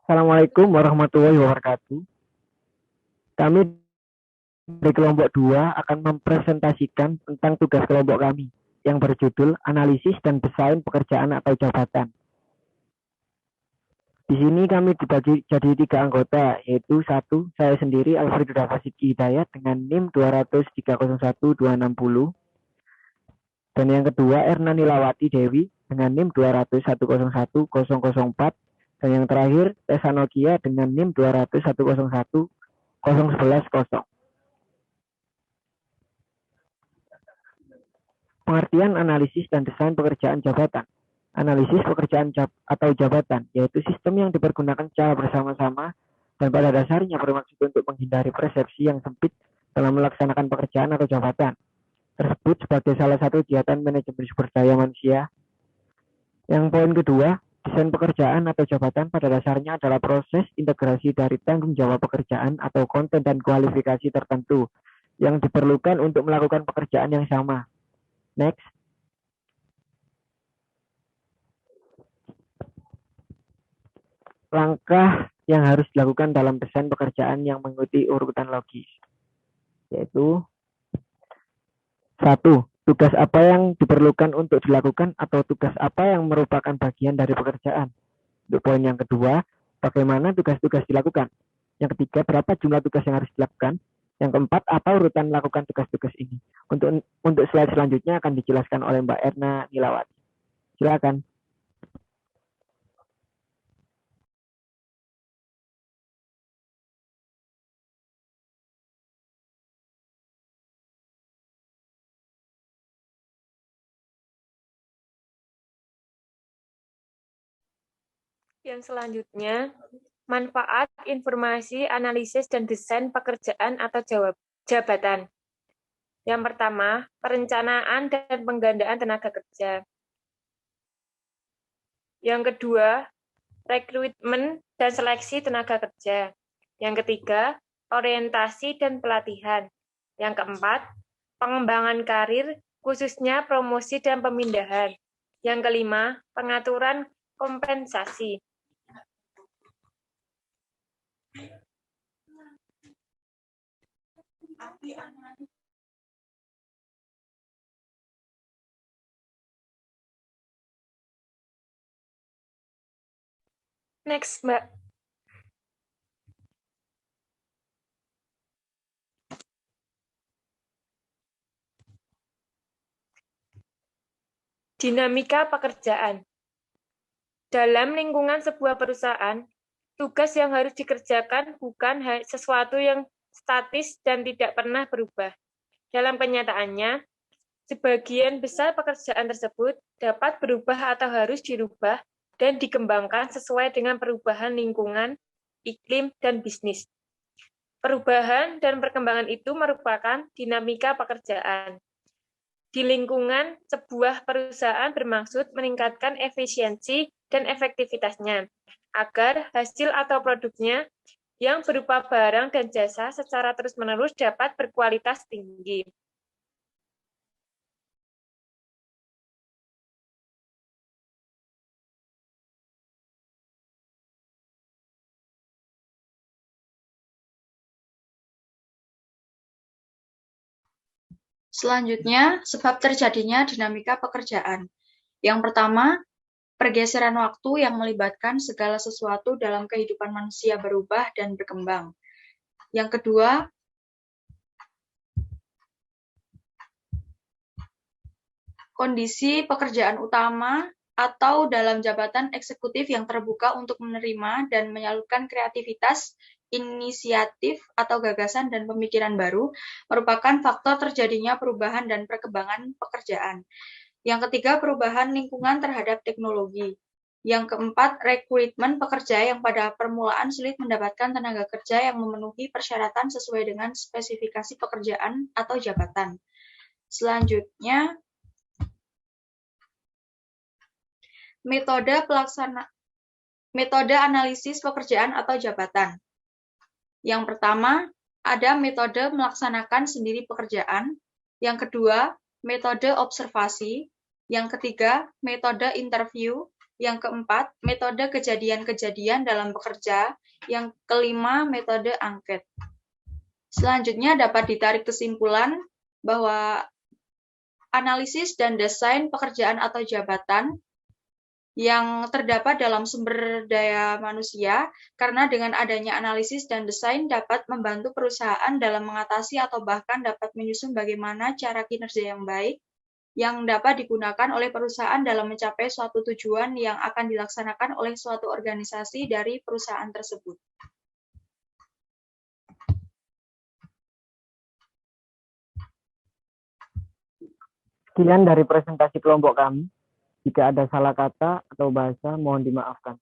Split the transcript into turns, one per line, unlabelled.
Assalamualaikum warahmatullahi wabarakatuh. Kami dari kelompok 2 akan mempresentasikan tentang tugas kelompok kami yang berjudul Analisis dan Desain Pekerjaan atau Jabatan. Di sini kami dibagi jadi 3 anggota, yaitu 1, saya sendiri Alfredo Dafasiki Hidayat dengan NIM 200301260, dan yang kedua Erna Nilawati Dewi dengan NIM 200101004, dan yang terakhir Tessa Nokia dengan NIM 200101011. Pengertian analisis dan desain pekerjaan jabatan. Analisis pekerjaan atau jabatan, yaitu sistem yang dipergunakan secara bersama-sama dan pada dasarnya bermaksud untuk menghindari persepsi yang sempit dalam melaksanakan pekerjaan atau jabatan tersebut sebagai salah satu kegiatan manajemen sumber daya manusia. Yang poin kedua, desain pekerjaan atau jabatan pada dasarnya adalah proses integrasi dari tanggung jawab pekerjaan atau konten dan kualifikasi tertentu yang diperlukan untuk melakukan pekerjaan yang sama. Next. Langkah yang harus dilakukan dalam desain pekerjaan yang mengikuti urutan logis, yaitu 1. Tugas apa yang diperlukan untuk dilakukan atau tugas apa yang merupakan bagian dari pekerjaan. Untuk poin yang kedua, bagaimana tugas-tugas dilakukan. Yang ketiga, berapa jumlah tugas yang harus dilakukan. Yang keempat, apa urutan melakukan tugas-tugas ini. Untuk slide selanjutnya akan dijelaskan oleh Mbak Erna Nilawati. Silakan.
Yang selanjutnya, manfaat, informasi, analisis, dan desain pekerjaan atau jabatan. Yang pertama, perencanaan dan penggandaan tenaga kerja. Yang kedua, rekrutmen dan seleksi tenaga kerja. Yang ketiga, orientasi dan pelatihan. Yang keempat, pengembangan karir, khususnya promosi dan pemindahan. Yang kelima, pengaturan kompensasi. Next, Mbak. Dinamika pekerjaan. Dalam lingkungan sebuah perusahaan, tugas yang harus dikerjakan bukan sesuatu yang statis dan tidak pernah berubah. Dalam kenyataannya, sebagian besar pekerjaan tersebut dapat berubah atau harus dirubah dan dikembangkan sesuai dengan perubahan lingkungan, iklim, dan bisnis. Perubahan dan perkembangan itu merupakan dinamika pekerjaan. Di lingkungan sebuah perusahaan bermaksud meningkatkan efisiensi dan efektivitasnya, agar hasil atau produknya yang berupa barang dan jasa secara terus-menerus dapat berkualitas tinggi.
Selanjutnya, sebab terjadinya dinamika pekerjaan. Yang pertama, pergeseran waktu yang melibatkan segala sesuatu dalam kehidupan manusia berubah dan berkembang. Yang kedua, kondisi pekerjaan utama atau dalam jabatan eksekutif yang terbuka untuk menerima dan menyalurkan kreativitas, inisiatif, atau gagasan dan pemikiran baru merupakan faktor terjadinya perubahan dan perkembangan pekerjaan. Yang ketiga, perubahan lingkungan terhadap teknologi. Yang keempat, rekrutmen pekerja yang pada permulaan sulit mendapatkan tenaga kerja yang memenuhi persyaratan sesuai dengan spesifikasi pekerjaan atau jabatan. Selanjutnya, metode analisis pekerjaan atau jabatan. Yang pertama, ada metode melaksanakan sendiri pekerjaan. Yang kedua, metode observasi. Yang ketiga, metode interview. Yang keempat, metode kejadian-kejadian dalam bekerja. Yang kelima, metode angket. Selanjutnya dapat ditarik kesimpulan bahwa analisis dan desain pekerjaan atau jabatan yang terdapat dalam sumber daya manusia, karena dengan adanya analisis dan desain dapat membantu perusahaan dalam mengatasi atau bahkan dapat menyusun bagaimana cara kinerja yang baik yang dapat digunakan oleh perusahaan dalam mencapai suatu tujuan yang akan dilaksanakan oleh suatu organisasi dari perusahaan tersebut.
Sekian dari presentasi kelompok kami. Jika ada salah kata atau bahasa, mohon dimaafkan.